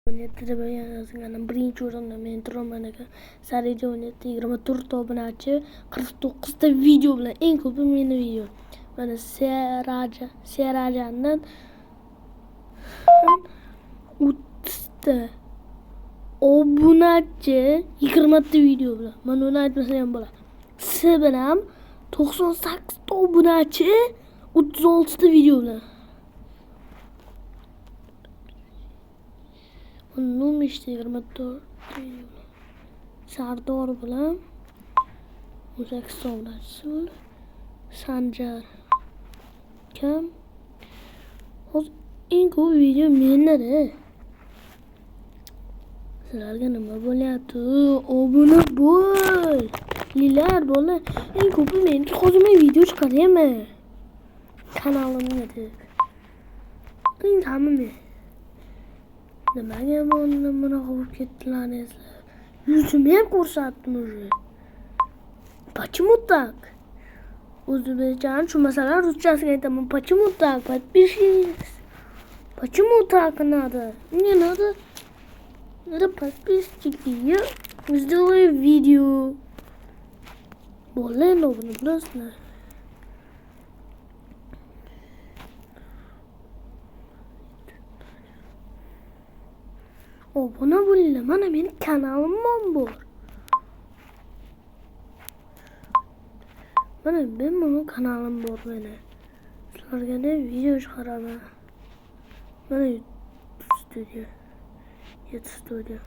Birinchi o'rinda men turaman aka. Sarija 24 obunachi, 49 ta video bilan eng ko'pi meni video. Mana Serajandan 30 ta obunachi, 20 ta video bilan. Mana uni aytmasam ham bo'ladi. Siz bilan 98 ta obunachi, 36 ta video bilan. Num işte 24 Sardor bilan 18 obunachi Sanjar kam. Hozir eng ko'p video menda. Sizlarga nima bo'lyapti? Obuna bo'l. Lilar bola eng ko'pi menga. Hozir men video chiqaryapman. Kanalimga deb. Eng hamma nimaga bunaqa bo'lib ketdilar sizlar? Yuzimni ham ko'rsatdim уже. Почему так? O'zbekcha tushunmasalar ruschasiga aytaman. Почему так? Подпишитесь. Почему так надо? Мне надо подписчики. Я сделаю видео. Более новое, просто. Obuna bo'linglar. Mana mening kanalim bor. Mana mening kanalim bor meni. Sizlarga da video chiqaraman. Mana YouTube studio.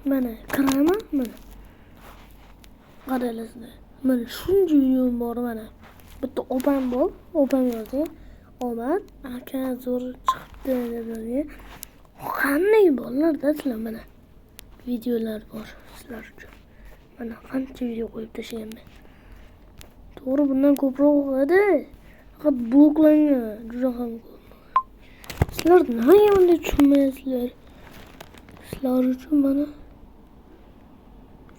Mana kanalim mana. Qaralasizlar. Mana shuncha videom bor mana. Bitta opam bor. Opam yozgan. Omad aka zo'r chiqdi dedi. Qanday bolalarda sizlar mana videolar bor sizlar uchun. Mana qancha video qo'yib tashlaganman. To'g'ri bundan ko'proq bo'ladi. Faqat bloklangan juda ham ko'p. Sizlar nimaga bunday tushunmaysizlar? Sizlar uchun mana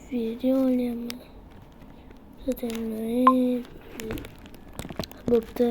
video olyapman. Bo'pti.